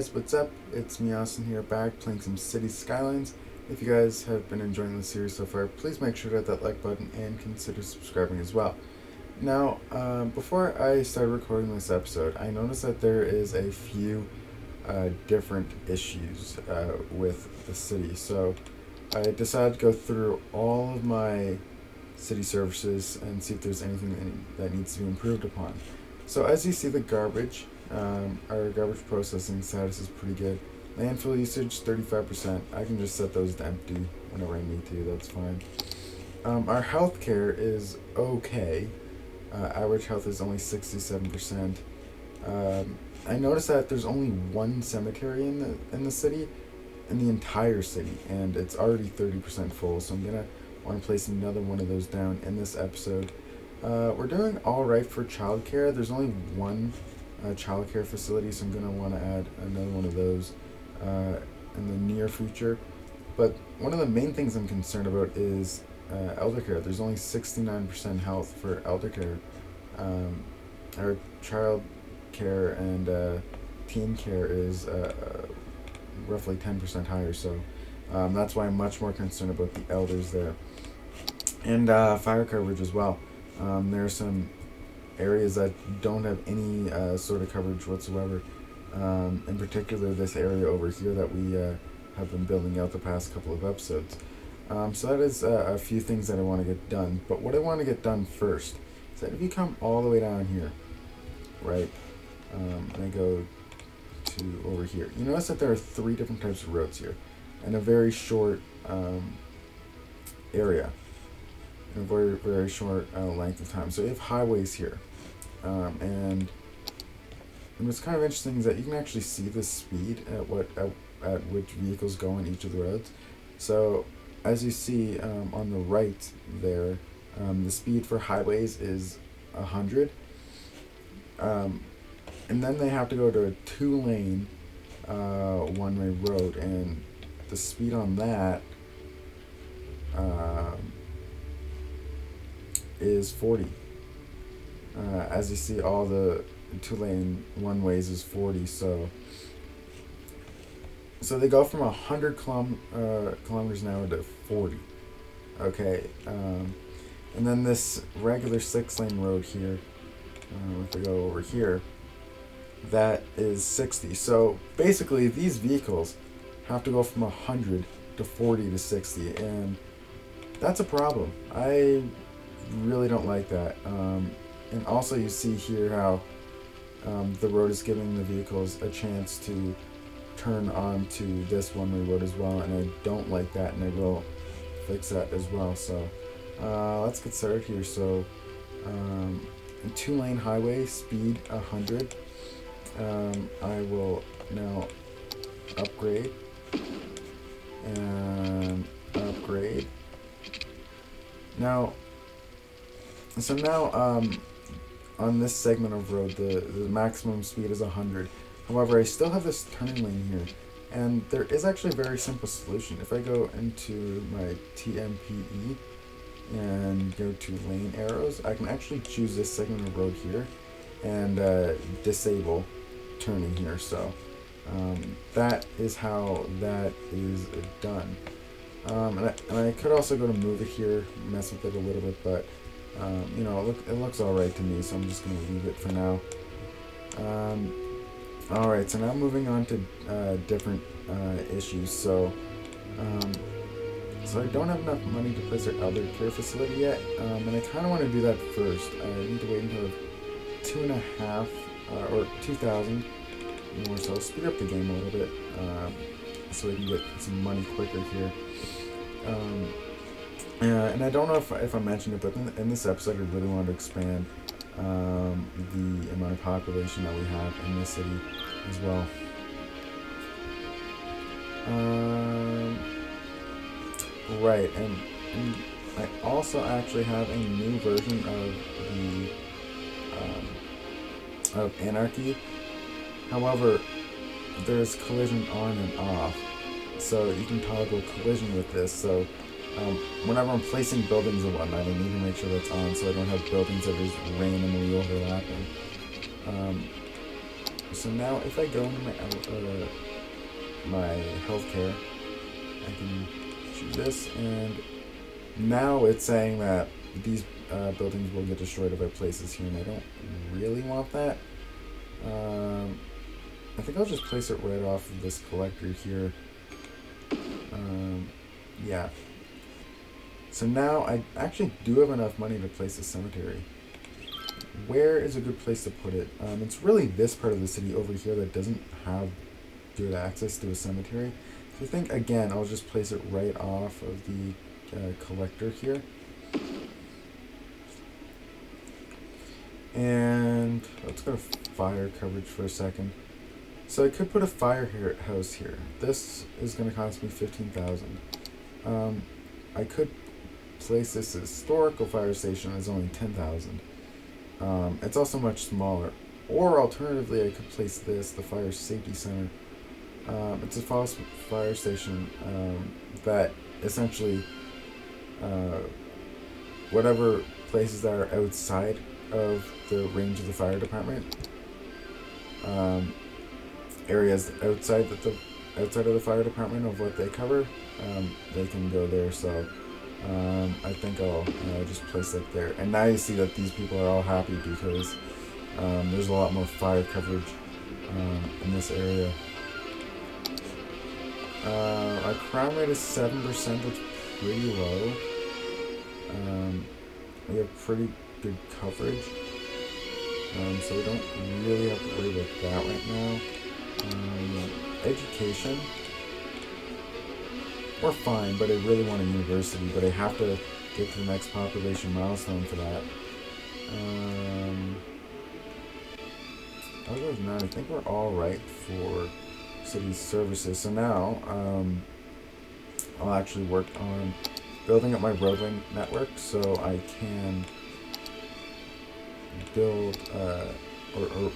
guys, what's up? It's me, Austin, here back playing some City Skylines. If you guys have been enjoying the series so far, please make sure to hit that like button and consider subscribing as well. Now, before I started recording this episode, I noticed that there is a few different issues with the city. So I decided to go through all of my city services and see if there's anything that needs to be improved upon. So as you see, the garbage, our garbage processing status is pretty good. Landfill usage, 35%. I can just set those to empty whenever I need to, that's fine. Our healthcare is okay. Average health is only 67%. I noticed that there's only one cemetery in the city, in the entire city, and it's already 30% full, so I'm gonna want to place another one of those down in this episode. We're doing alright for childcare. There's only one childcare facility, so I'm going to want to add another one of those in the near future. But one of the main things I'm concerned about is elder care. There's only 69% health for elder care. Our child care and teen care is roughly 10% higher, so that's why I'm much more concerned about the elders there. And fire coverage as well. There are some areas that don't have any sort of coverage whatsoever. In particular, this area over here that we have been building out the past couple of episodes. So that is a few things that I want to get done. But what I want to get done first is that if you come all the way down here, right, and I go to over here, you notice that there are 3 different types of roads here, and a very short area. In a very, very short length of time. So you have highways here. And what's kind of interesting is that you can actually see the speed at which vehicles go on each of the roads. So as you see on the right there, the speed for highways is 100. And then they have to go to a 2-lane one-way road, and the speed on that is 40. As you see, all the 2-lane one-ways is 40, so they go from 100 kilometers an hour to 40. Okay, and then this regular 6-lane road here, if I go over here, that is 60. So basically, these vehicles have to go from 100 to 40 to 60, and that's a problem. I really don't like that. And also you see here how the road is giving the vehicles a chance to turn onto this one-way road as well, and I don't like that, and I will fix that as well. So let's get started here. So a 2-lane highway, speed 100. I will now upgrade and upgrade. Now on this segment of road, the maximum speed is 100. However, I still have this turning lane here, and there is actually a very simple solution. If I go into my TMPE and go to lane arrows, I can actually choose this segment of road here and disable turning here. So that is how that is done. And I could also go to move it here, mess with it a little bit, but it looks alright to me, so I'm just going to leave it for now. Alright, so now moving on to different issues. So I don't have enough money to place our elder care facility yet, and I kind of want to do that first. I need to wait until 2.5 or 2,000 more, so I'll speed up the game a little bit so we can get some money quicker here. And I don't know if I mentioned it, but in this episode, I really wanted to expand the amount of population that we have in this city as well. Right, and I also actually have a new version of Anarchy. However, there's collision on and off, so you can toggle collision with this. So whenever I'm placing buildings and whatnot, I need to make sure that's on, so I don't have buildings that are just randomly overlapping. So now if I go into my healthcare, I can choose this, and now it's saying that these buildings will get destroyed if I place this here, and I don't really want that. I think I'll just place it right off of this collector here. Yeah. So now I actually do have enough money to place a cemetery. Where is a good place to put it? It's really this part of the city over here that doesn't have good access to a cemetery. So I think, again, I'll just place it right off of the collector here. And let's go to fire coverage for a second. So I could put a firehouse here. This is going to cost me 15,000. I could place this historical fire station as only 10,000. It's also much smaller. Or alternatively, I could place this, the fire safety center. It's a fire station that essentially whatever places that are outside of the range of the fire department, areas outside of the fire department of what they cover, they can go there. So I think I'll just place it there. And now you see that these people are all happy because there's a lot more fire coverage in this area. Our crime rate is 7%. That's pretty low. We have pretty good coverage, so we don't really have to worry about that right now. Education, we're fine, but I really want a university, but I have to get to the next population milestone for that. Other than that, I think we're all right for city services. So now I'll actually work on building up my roadway network so I can build or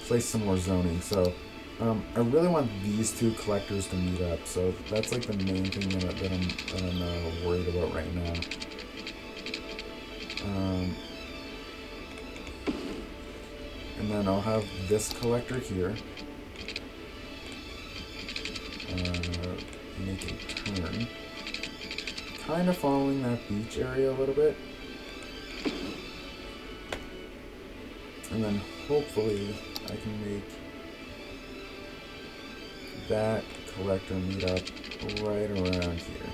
place some more zoning. So I really want these two collectors to meet up. So that's like the main thing that I'm worried about right now. And then I'll have this collector here make a turn, kind of following that beach area a little bit, and then hopefully I can make that collector meet up right around here.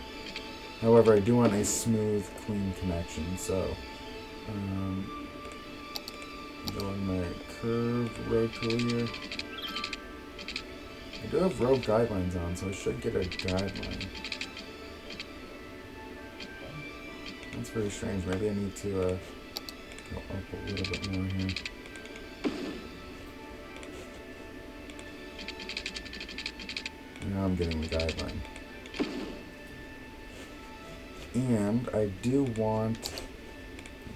However, I do want a smooth, clean connection, so go on my curve road tool here. I do have road guidelines on, so I should get a guideline. That's very strange. Maybe I need to go up a little bit more here. Now I'm getting the guideline. And I do want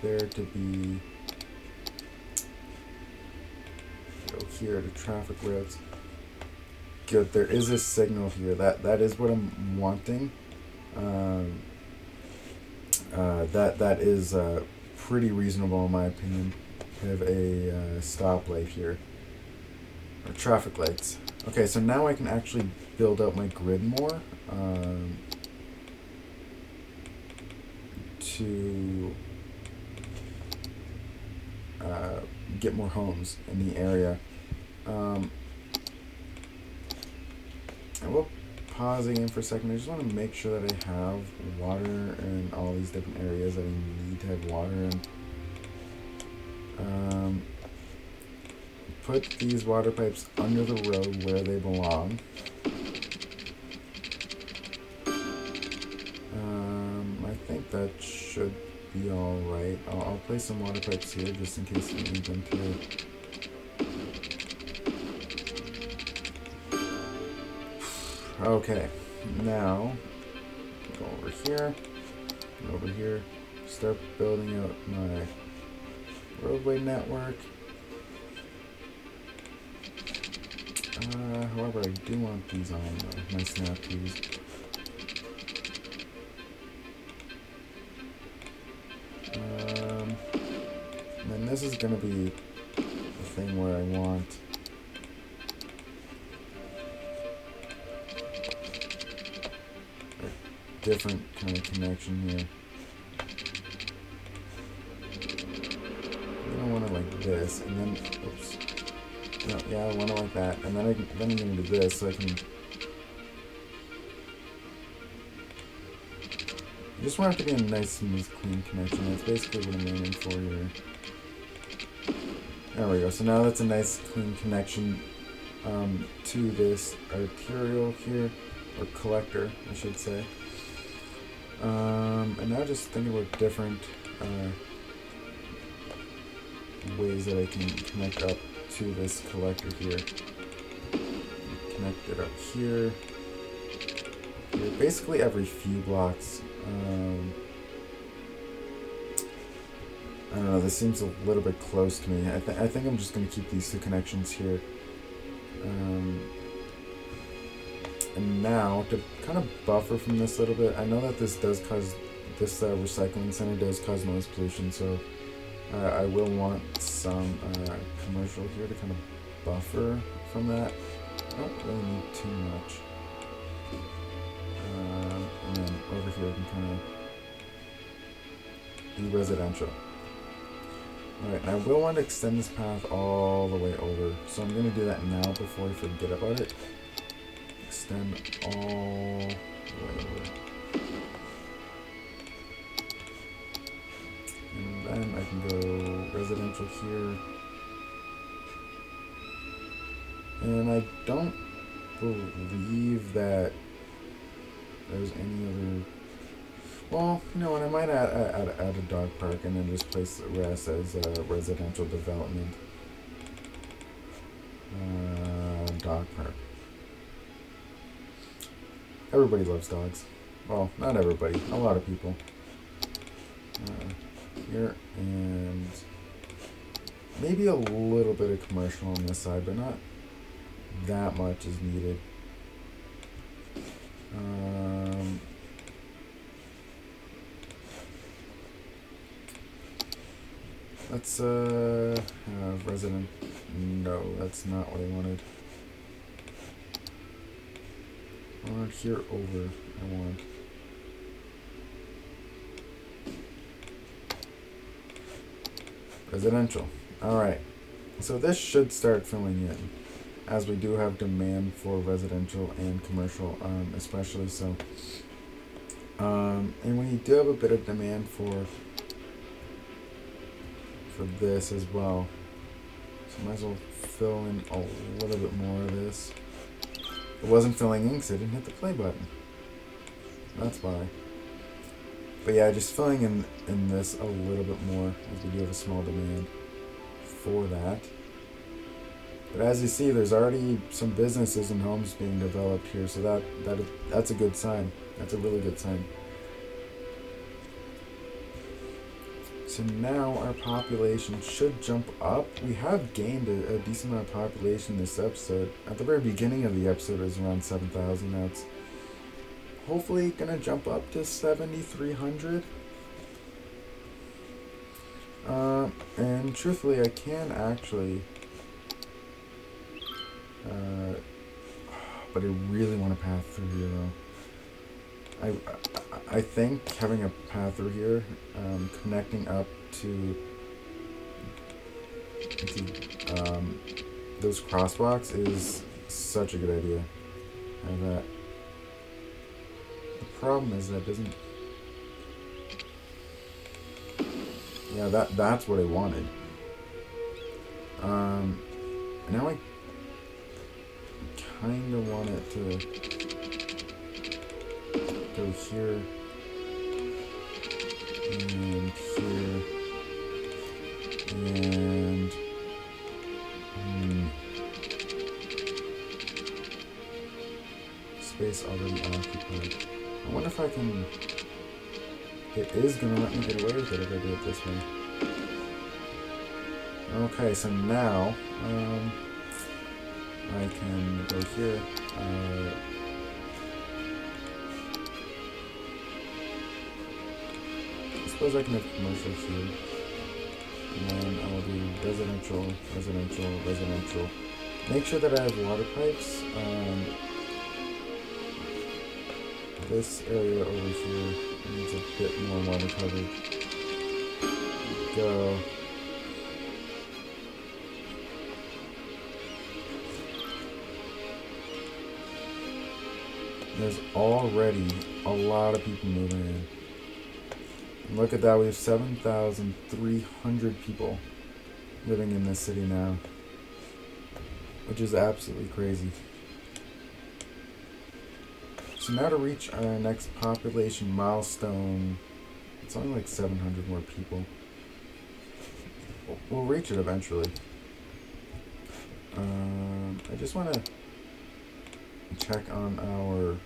there to be, go here to traffic routes. Good, there is a signal here. That is what I'm wanting. That is pretty reasonable in my opinion. I have a stoplight here, or traffic lights. Okay, so now I can actually build out my grid more to get more homes in the area. I will pause again for a second. I just want to make sure that I have water in all these different areas that I need to have water in. Put these water pipes under the road where they belong. I think that should be alright. I'll place some water pipes here just in case we need them too. Okay, now go over here, start building out my roadway network. However, I do want these on my snap keys. And then this is going to be the thing where I want different kind of connection here. I'm gonna want it like this, and then, oops. No, yeah, I want it like that, and then I'm gonna do this so I can. You just want it to be a nice, smooth, clean connection. That's basically what I'm aiming for here. There we go. So now that's a nice, clean connection to this arterial here, or collector, I should say. And now just thinking about different ways that I can connect up to this collector here. Connect it up here. Basically every few blocks. I don't know, this seems a little bit close to me. I think I'm just going to keep these two connections here. And now, to kind of buffer from this a little bit, I know that this does cause, this recycling center does cause noise pollution, so I will want some commercial here to kind of buffer from that. I don't really need too much. And then over here I can kind of be residential. Alright, and I will want to extend this path all the way over, so I'm going to do that now before I forget about it. Extend all the way over. And then I can go residential here. And I don't believe that there's any other. Well, you know what? I might add a dog park and then just place the rest as residential development. Dog park. Everybody loves dogs. Well, not everybody. A lot of people. Here, and maybe a little bit of commercial on this side, but not that much is needed. Let's have resident. No, that's not what I wanted. I want here over. I want. Residential. Alright. So this should start filling in, as we do have demand for residential and commercial, especially so. And we do have a bit of demand for this as well. So might as well fill in a little bit more of this. It wasn't filling in because I didn't hit the play button. That's why. But yeah, just filling in this a little bit more, as we do have a small demand for that. But as you see, there's already some businesses and homes being developed here, so that's a good sign. That's a really good sign. So now our population should jump up. We have gained a decent amount of population this episode. At the very beginning of the episode, it was around 7,000. Now it's hopefully going to jump up to 7,300. And truthfully, I can actually... but I really want a path through here, though. I think having a path through here, connecting up to those crosswalks is such a good idea. And that the problem is that doesn't. Yeah, that's what I wanted. Now I kind of want it to go here and here and space already occupied. I wonder if I can. It is gonna let me get away with it if I do it this way. Okay, so now I can go here. I suppose I can have commercial here. And then I will do residential, residential, residential. Make sure that I have water pipes this area over here needs a bit more water coverage. Go. There's already a lot of people moving in. And look at that, we have 7,300 people living in this city now, which is absolutely crazy. So now to reach our next population milestone, it's only like 700 more people. We'll reach it eventually. I just want to check on our...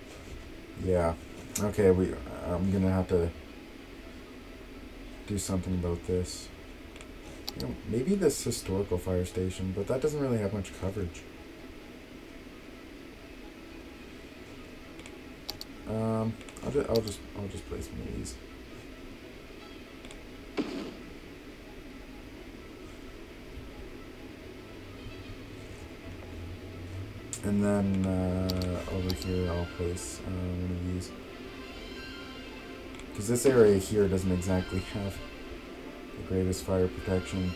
Yeah. Okay, I'm going to have to do something about this. You know, maybe this historical fire station, but that doesn't really have much coverage. I'll just place one of these. And then over here I'll place one of these. Because this area here doesn't exactly have the greatest fire protection.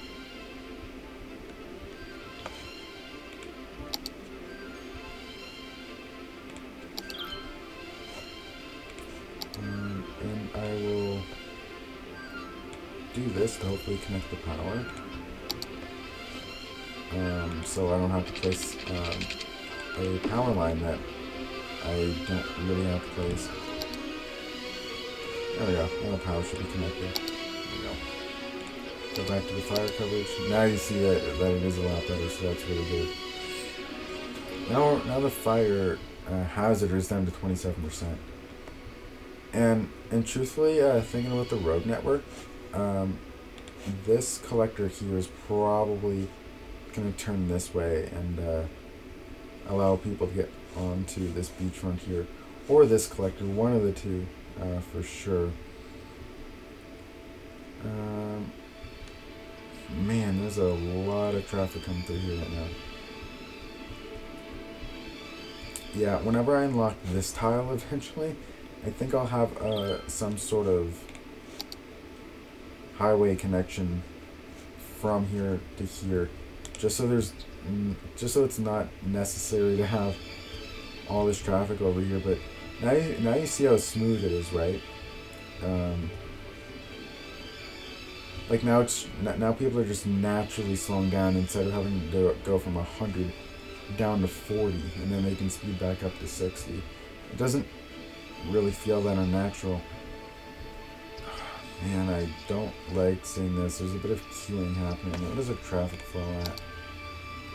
And I will do this to hopefully connect the power. So I don't have to place a power line that I don't really have to place. There we go. Now the power should be connected. There we go. Go back to the fire coverage. Now you see that it is a lot better, so that's really good. Now the fire hazard is down to 27%. And truthfully, thinking about the road network, this collector here is probably going to turn this way and allow people to get onto this beachfront here, or this collector, one of the two, for sure. Man, there's a lot of traffic coming through here right now. Yeah, whenever I unlock this tile eventually, I think I'll have some sort of highway connection from here to here, just so it's not necessary to have all this traffic over here. But now you see how smooth it is, right? Like now people are just naturally slowing down instead of having to go from 100 down to 40, and then they can speed back up to 60. It doesn't really feel that unnatural. Man, I don't like seeing this. There's a bit of queuing happening. What is the traffic flow at?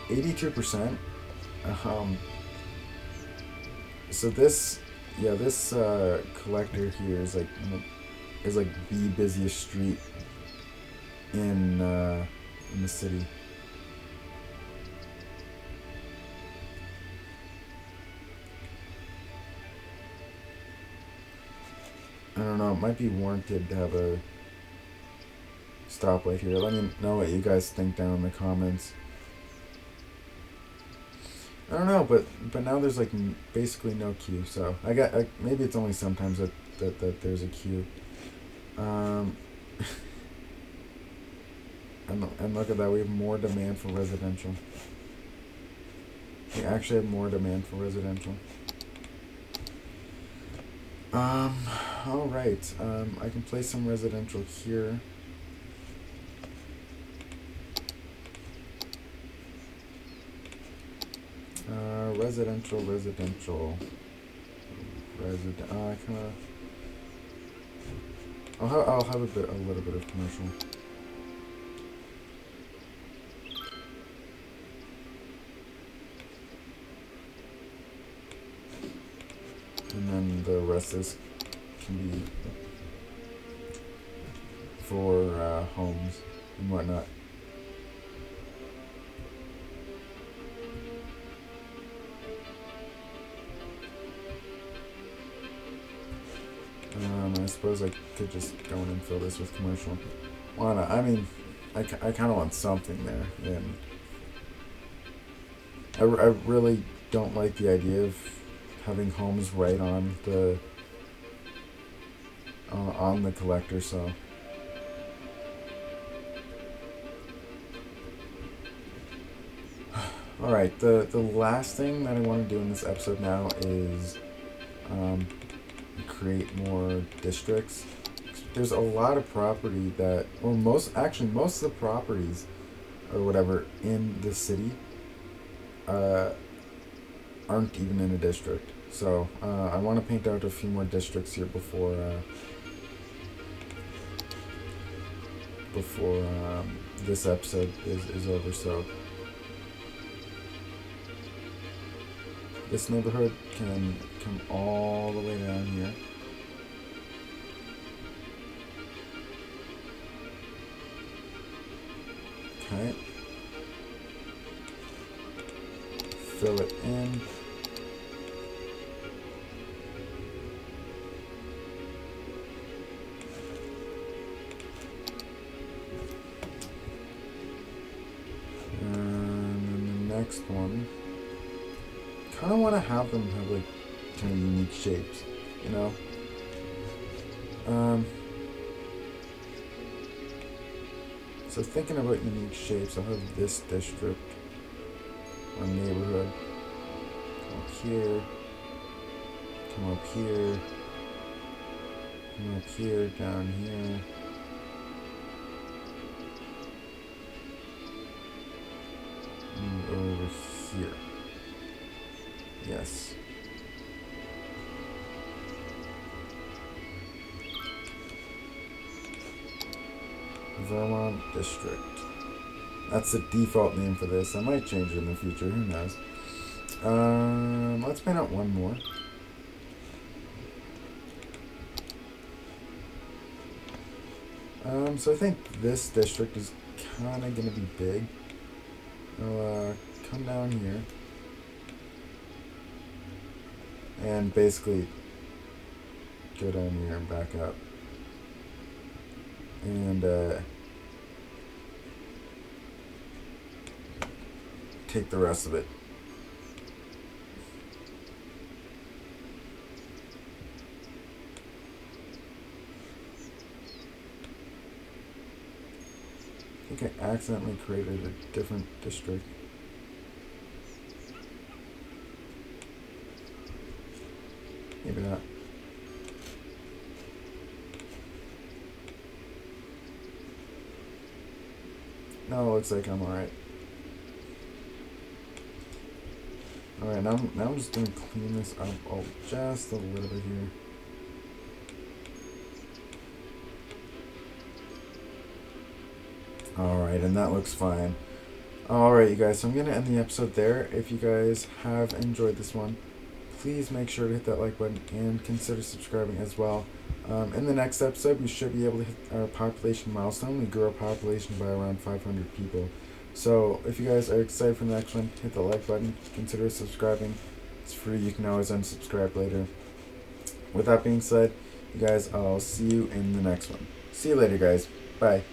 82%. So this collector here is like the busiest street in the city. I don't know, it might be warranted to have a stoplight here. Let me know what you guys think down in the comments. I don't know, but now there's like basically no queue, so maybe it's only sometimes that there's a queue. And look at that, we have more demand for residential. We actually have more demand for residential. Alright, I can place some residential here. Residential. I'll have a little bit of commercial. And then the rest is can be for homes and whatnot. I suppose I could just go in and fill this with commercial. Why not? I mean, I kind of want something there, and I really don't like the idea of having homes right on the on the collector. So all right, the last thing that I want to do in this episode now is create more districts. There's a lot of property that, or most of the properties or whatever in the city aren't even in a district. So I want to paint out a few more districts here before this episode is over. So this neighborhood can come all the way down here. Okay. Fill it in. And then the next one, kind of want to have them have like kind of unique shapes, you know. So thinking about unique shapes, I'll have this district or neighborhood come up here, come up here, come up here, down here. And over here. Yes. Vermont District. That's the default name for this. I might change it in the future. Who knows? Let's paint out one more. So I think this district is kind of going to be big. I'll come down here and basically go down here and back up. And take the rest of it. I think I accidentally created a different district. Maybe not. No, it looks like I'm alright. Alright, now I'm just going to clean this up just a little bit here. Alright, and that looks fine. Alright, you guys, so I'm going to end the episode there. If you guys have enjoyed this one, please make sure to hit that like button and consider subscribing as well. In the next episode, we should be able to hit our population milestone. We grew our population by around 500 people. So if you guys are excited for the next one, hit the like button, consider subscribing. It's free, you can always unsubscribe later. With that being said, you guys, I'll see you in the next one. See you later, guys. Bye.